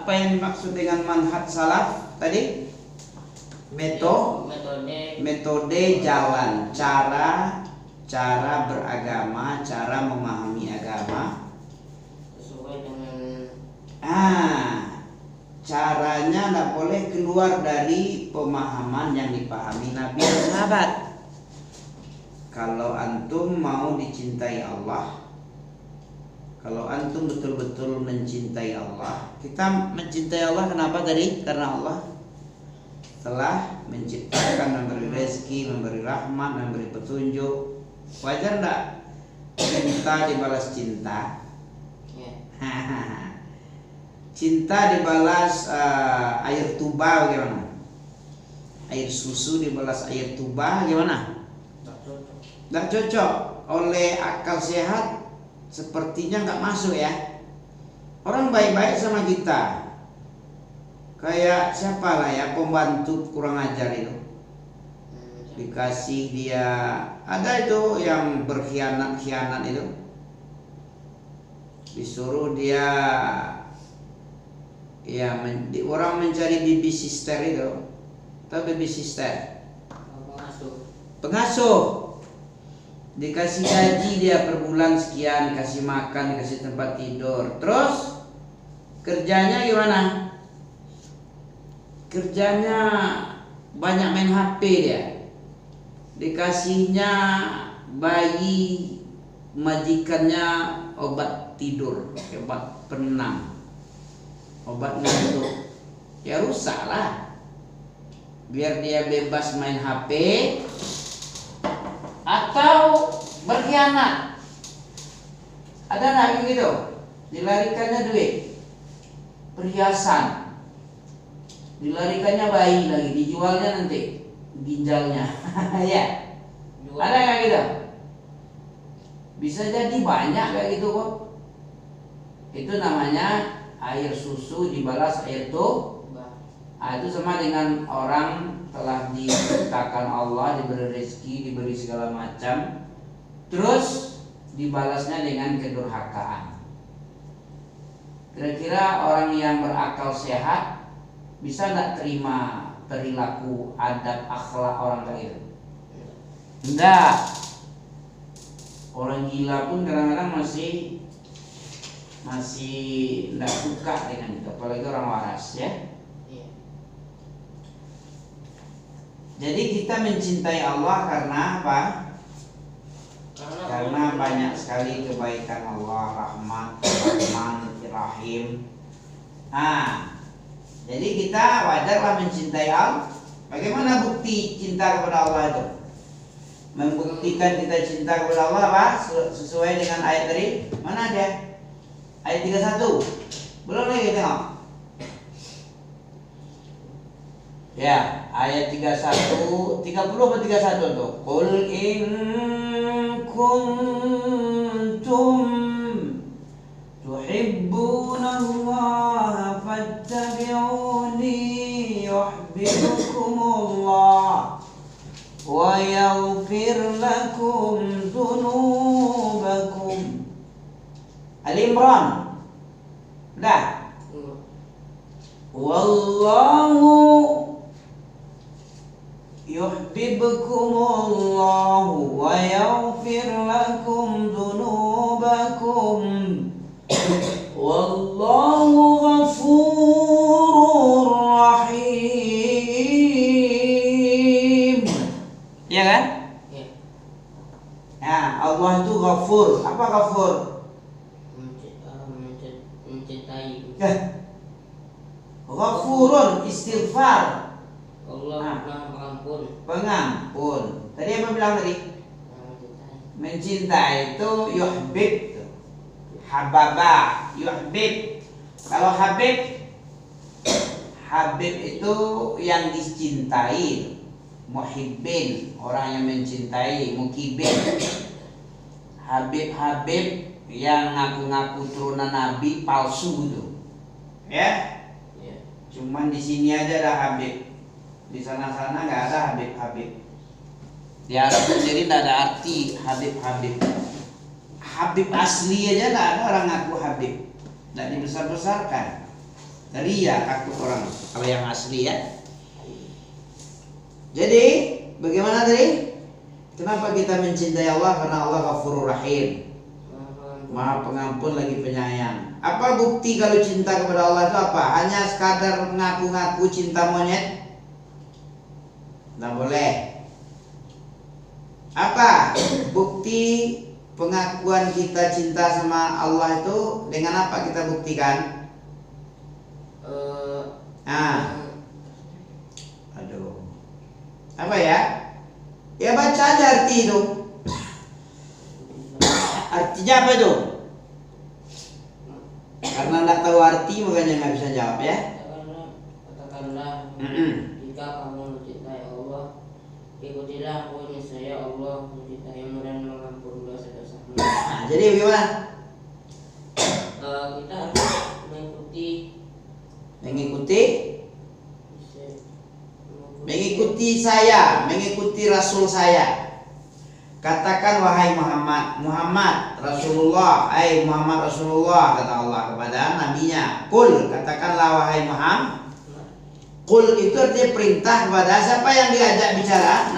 Apa yang dimaksud dengan manhaj salaf tadi? Metode jalan, cara beragama, cara memahami agama sesuai dengan caranya tidak boleh keluar dari pemahaman yang dipahami Nabi dan sahabat. Kalau antum mau dicintai Allah, kalau antum betul-betul mencintai Allah, kita mencintai Allah kenapa tadi? Karena Allah telah menciptakan, memberi rezeki, memberi rahmat, memberi petunjuk. Wajar enggak cinta dibalas cinta? Cinta dibalas air tuba bagaimana? Air susu dibalas air tuba gimana? Tidak cocok. Oleh akal sehat sepertinya nggak masuk ya. Orang baik-baik sama kita, kayak siapa lah ya, pembantu kurang ajar itu, dikasih dia, ada itu yang berkhianat itu, disuruh dia ya orang mencari baby sister itu, atau baby sister, pengasuh, dikasih gaji dia per bulan sekian, dikasih makan, dikasih tempat tidur, terus kerjanya gimana? Kerjanya banyak main HP dia, dikasihnya bayi majikannya obat tidur, obat penenang, obat ngantuk, ya rusak lah. Biar dia bebas main HP atau berkhianat. Ada nggak gitu? Dilarikannya duit, perhiasan, dilarikannya bayi lagi, dijualnya nanti ginjalnya. Ya, ada nggak gitu? Bisa jadi banyak kayak gitu kok. Itu namanya air susu dibalas air tuba. Itu sama dengan orang telah diciptakan Allah, diberi rezeki, diberi segala macam, terus dibalasnya dengan kedurhakaan. Kira-kira orang yang berakal sehat bisa nggak terima perilaku, adab, akhlak orang kayak gitu? Enggak. Orang gila pun kadang-kadang masih enggak suka dengan itu, apalagi orang waras ya. Jadi kita mencintai Allah karena apa? Karena banyak sekali kebaikan Allah, rahmat, Rahman, Rahim. Jadi kita wajarlah mencintai Allah. Bagaimana bukti cinta kepada Allah itu? Membuktikan kita cinta kepada Allah apa? Sesuai dengan ayat tadi. Mana dia? Ayat 31. Belum lagi tengok. Ya, ayat 31, 30 atau 31 tuh. Qul in kuntum tuhibbunallaha fattabi'uni yuhibbukumullah wa yaghfir lakum dzunubakum. Ali Imran. Dah. Wallahu yuhibbukumullahu wa yaghfir lakum dzunubakum wallahu ghafurur rahim. Ya kan? Ya. Nah, Allah itu ghafur. Apa ghafur? Mencintai. Ghafurun istighfar. Allah pengampun. Pengampun. Tadi apa bilang tadi? Mencintai itu yuhbib. Hababa, yuhbib. Kalau habib itu yang dicintai. Muhibbin, orang yang mencintai. Mukibin. Habib yang ngaku-ngaku turunan Nabi palsu itu. Ya? Cuman di sini aja ada Habib. Di sana-sana nggak ada Habib. Di Arab sendiri nggak ada arti Habib. Habib asli aja nggak ada orang ngaku Habib. Nggak dibesar-besarkan. Riya takut orang kalau yang asli ya. Jadi bagaimana tadi? Kenapa kita mencintai Allah? Karena Allah Ghafurur Rahim, Maha Pengampun lagi penyayang. Apa bukti kalau cinta kepada Allah itu apa? Hanya sekadar mengaku-ngaku cinta monyet? Tidak boleh. Apa bukti pengakuan kita cinta sama Allah itu? Dengan apa kita buktikan? Aduh. Apa ya? Ya baca aja arti itu. Artinya apa itu? Karena tidak tahu arti makanya nggak bisa jawab ya. Katakanlah, jika kamu mencintai Allah, ikutilah aku, niscaya Allah mencintaimu dan mengampuni dosa-dosamu. Nah, jadi bagaimana? Kita harus mengikuti saya, mengikuti Rasul saya. Katakan wahai Muhammad Rasulullah, Muhammad Rasulullah, kata Allah kepada nabinya. Qul, katakanlah wahai Muhammad. Qul itu artinya perintah kepada siapa yang diajak bicara?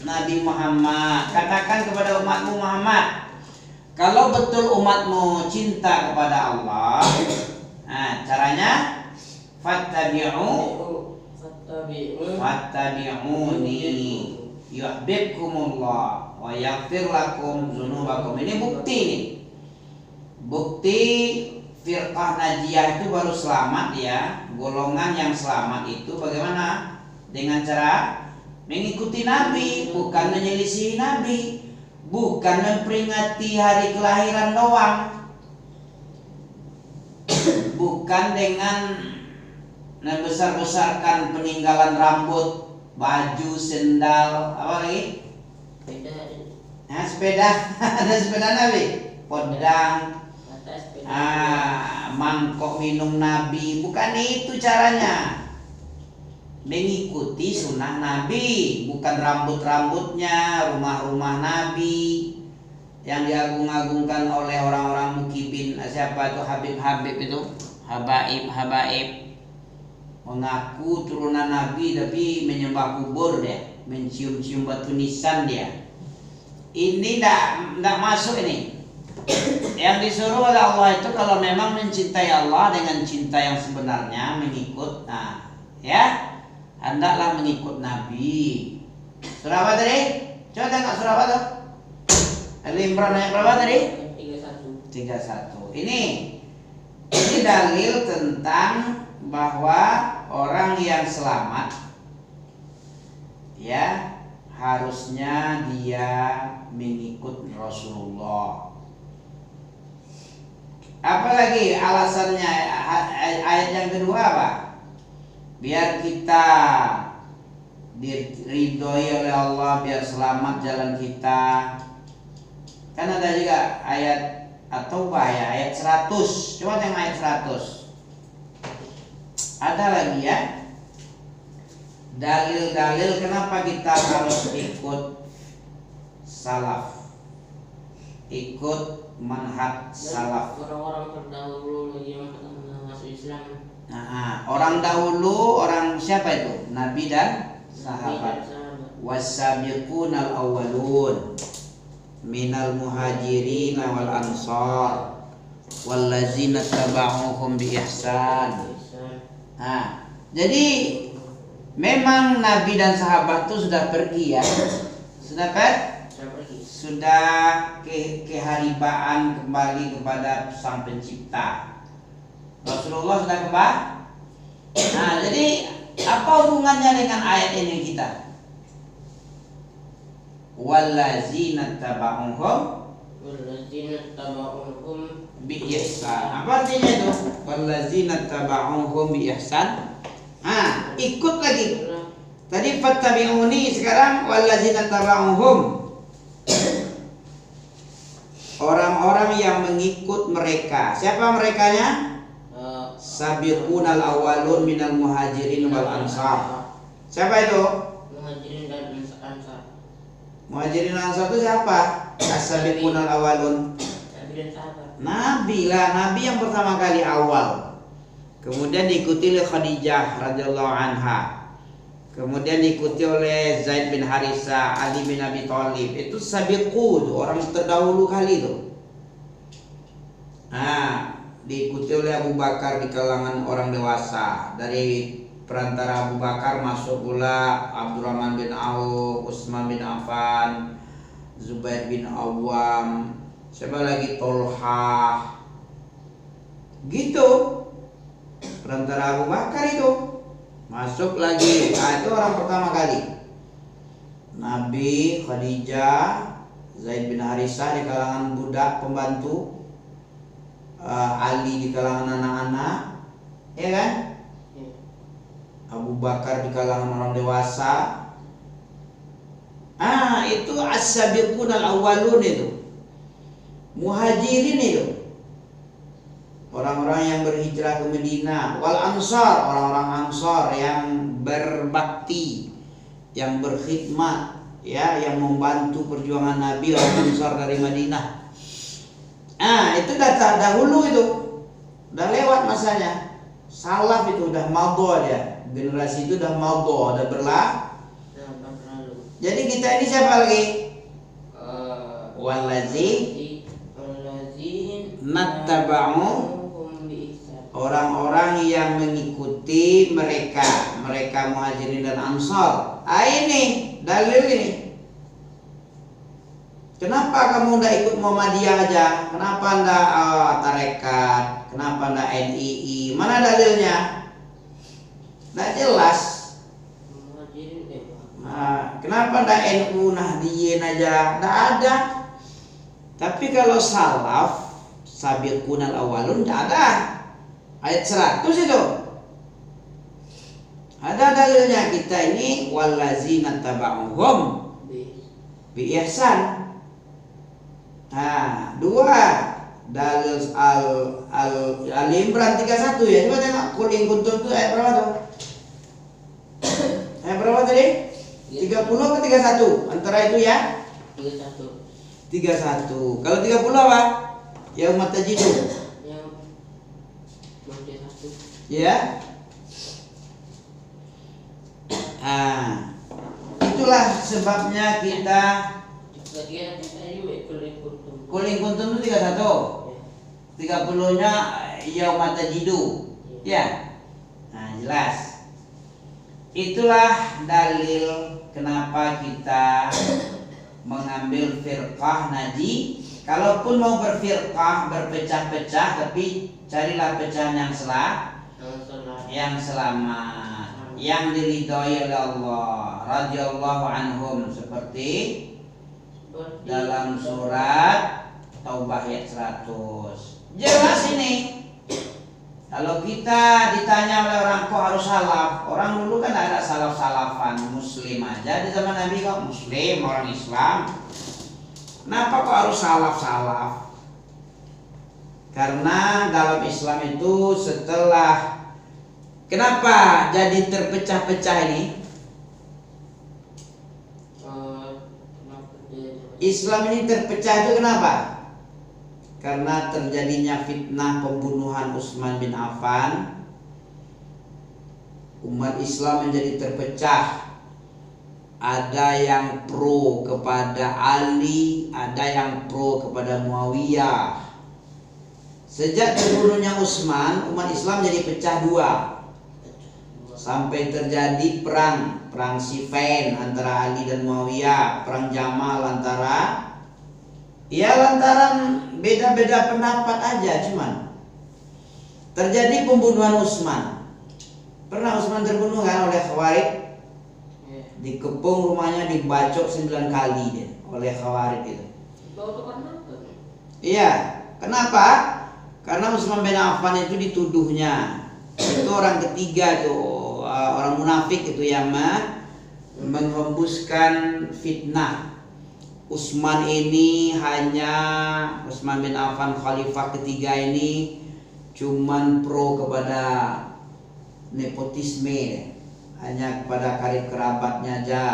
Nabi Muhammad. Katakan kepada umatmu Muhammad, kalau betul umatmu cinta kepada Allah, nah caranya fattabi'uni yuhibbukumullah wa yaghfir lakum dzunubakum. Ini bukti nih. Bukti firqah najiyah itu baru selamat ya. Golongan yang selamat itu bagaimana? Dengan cara mengikuti Nabi, bukan menyelisihi Nabi, bukan memperingati hari kelahiran doang, bukan dengan membesar-besarkan peninggalan rambut, baju, sendal, apa lagi? Sepeda. Ada sepeda Nabi, podang, mangkok minum Nabi. Bukan itu caranya. Mengikuti sunnah Nabi, bukan rambut-rambutnya, rumah-rumah Nabi yang diagung-agungkan oleh orang-orang mukibin. Siapa itu? Habib-habib itu, habaib mengaku turunan Nabi tapi menyembah kubur dia, mencium-cium batu nisan dia. Ini tidak masuk ini. Yang disuruh oleh Allah itu kalau memang mencintai Allah dengan cinta yang sebenarnya, mengikut, ya, hendaklah mengikut Nabi. Surah apa tadi? Coba tengok surah apa tuh? Al-Imran ayat berapa tadi? 31. Ini dalil tentang bahwa orang yang selamat ya harusnya dia mengikut Rasulullah. Apalagi alasannya ayat yang kedua apa? Biar kita diridhoi oleh Allah, biar selamat jalan kita. Kan ada juga ayat At-Taubah ya, ayat 100. Coba tengok ayat 100. Ada lagi ya dalil-dalil kenapa kita harus ikut salaf, ikut manhaj salaf. Orang-orang terdahulu yang masuk Islam. Orang dahulu, orang siapa itu? Nabi dan sahabat. Was-sabiqunal awwalun minal muhajirin wal ansar wallazina tabauhum bi ihsan. Jadi memang Nabi dan sahabat itu sudah pergi ya, sudah keharibaan kembali kepada Sang Pencipta. Rasulullah sudah kembali. Jadi apa hubungannya dengan ayat ini kita? Wallazina tabauhum bi ihsan. Apa artinya itu? Wallazina tabauhum bi ihsan. Ikut lagi. Tadi fattabi'uni, sekarang wallazina tabauhum. Orang-orang yang mengikut mereka. Siapa merekanya? Sabiqunal awwalun minal muhajirin wal ansar. Siapa itu? Muhajirin dan ansar. Muhajirin dan ansar itu siapa? As-sabiqunal awwalun. Nabi dan sahabat. Nabi lah, Nabi yang pertama kali awal. Kemudian diikuti oleh Khadijah radhiyallahu anha. Kemudian diikuti oleh Zaid bin Harisa, Ali bin Abi Thalib. Itu sabiqun, orang terdahulu kali itu. Nah, diikuti oleh Abu Bakar di kalangan orang dewasa. Dari perantara Abu Bakar masuk pula Abdurrahman bin Auf, Utsman bin Affan, Zubair bin Awam, siapa lagi, Tolhah. Gitu. Perantara Abu Bakar itu masuk lagi. Nah, itu orang pertama kali. Nabi, Khadijah, Zaid bin Harisa di kalangan budak pembantu, Ali di kalangan anak-anak, ya kan? Abu Bakar di kalangan orang dewasa. Itu as-sabiqun al-awwalun itu. Muhajirin itu. Orang-orang yang berhijrah ke Madinah. Wal ansar, orang-orang ansar yang berbakti, yang berkhidmat, ya, yang membantu perjuangan Nabi, orang ansar dari Madinah. Itu dahulu itu. Udah lewat masanya. Salaf itu udah madha dia. Generasi itu udah madha, udah berlalu. Jadi kita ini siapa lagi? Nattaba'u, orang-orang yang mengikuti mereka Muhajirin dan Ansar. Ini dalil ini. Kenapa kamu ndak ikut Muhammadiyah aja? Kenapa ndak tarekat? Kenapa ndak NII? Mana dalilnya? Ndak jelas. Kenapa ndak NU Nahdliyin aja? Ndak ada. Tapi kalau salaf, sabiqun al-awwalun, ndak ada. Ayat 100 itu. Ada dalilnya. Kita ini wallazina taba'uhum bi ihsan. Dua dalil Al-Imran 31 ya. Coba tengok qul in kuntum itu ayat berapa tuh? Ayat berapa tadi? 30 ke 31? Antara itu ya? 31. Kalau 30 apa? Ya umat tajidu. Ya. Itulah sebabnya kita Kuling kuntum itu 31. 30-nya yaumat tajidu. Ya. Jelas. Itulah dalil kenapa kita mengambil firqah naji. Kalaupun mau berfirqah, berpecah-pecah, tapi carilah pecahan yang selamat, yang diridhoi oleh Allah, radhiyallahu anhum, seperti dalam surat Taubah ayat 100. Jelas ini. Kalau kita ditanya oleh orang kok harus salaf, orang dulu kan ada salaf-salafan, muslim aja di zaman Nabi kok muslim, orang Islam. Kenapa kok harus salaf-salaf? Karena dalam Islam itu setelah, kenapa jadi terpecah-pecah ini? Islam ini terpecah itu kenapa? Karena terjadinya fitnah pembunuhan Utsman bin Affan. Umat Islam menjadi terpecah. Ada yang pro kepada Ali, ada yang pro kepada Muawiyah. Sejak terbunuhnya Utsman, umat Islam jadi pecah dua. Sampai terjadi perang Siffin antara Ali dan Muawiyah, perang Jamal lantaran beda-beda pendapat aja, cuman terjadi pembunuhan Utsman. Pernah Utsman terbunuh kan oleh Khawarij? Dikepung rumahnya, dibacok 9 kali dia oleh Khawarij itu. Iya, kenapa? Karena Utsman bin Affan itu dituduhnya, itu orang ketiga tuh, orang munafik itu yang menghembuskan fitnah. Utsman bin Affan khalifah ketiga ini cuman pro kepada nepotisme, hanya kepada karib kerabatnya aja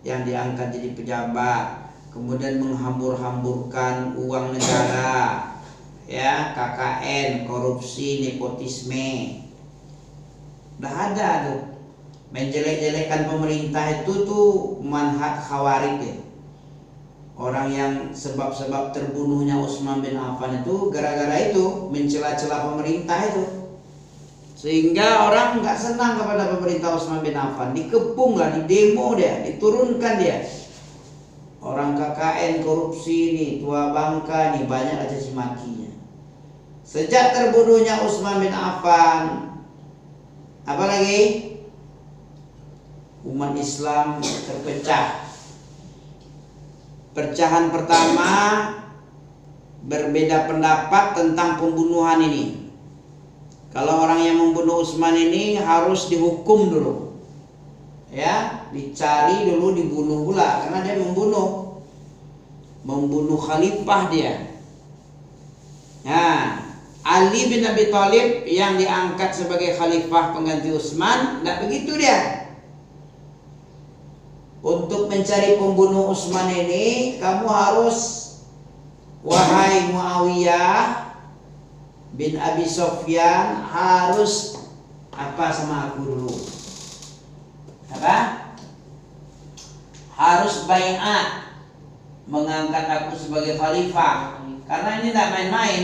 yang diangkat jadi pejabat, kemudian menghambur-hamburkan uang negara, ya, KKN, korupsi, nepotisme. Dah ada tuh. Menjelek-jelekkan pemerintah itu tuh manhaj Khawarij ya. Orang yang sebab-sebab terbunuhnya Utsman bin Affan itu gara-gara itu mencela-cela pemerintah itu. Sehingga orang nggak senang kepada pemerintah Utsman bin Affan, dikepung lah, didemo dia, diturunkan dia. Orang KKN korupsi nih, tua bangka nih, banyak aja caci makinya. Sejak terbunuhnya Utsman bin Affan, apalagi umat Islam terpecah. Pecahan pertama, berbeda pendapat tentang pembunuhan ini. Kalau orang yang membunuh Utsman ini harus dihukum dulu, ya, dicari dulu, dibunuh pula, karena dia membunuh khalifah dia. Nah, Ali bin Abi Thalib yang diangkat sebagai khalifah pengganti Utsman, tidak begitu dia. Untuk mencari pembunuh Utsman ini, kamu harus, wahai Muawiyah bin Abi Sufyan, harus apa sama aku dulu? Apa? Harus baiat, mengangkat aku sebagai khalifah. Karena ini tidak main-main.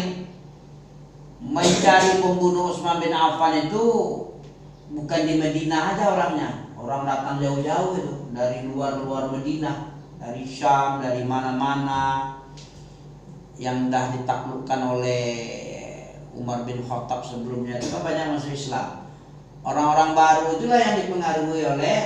Mencari pembunuh Utsman bin Affan itu bukan di Madinah aja orangnya. Orang datang jauh-jauh itu, dari luar-luar Madinah, dari Syam, dari mana-mana, yang dah ditaklukkan oleh Umar bin Khattab sebelumnya. Itu banyak masuk Islam. Orang-orang baru itulah yang dipengaruhi oleh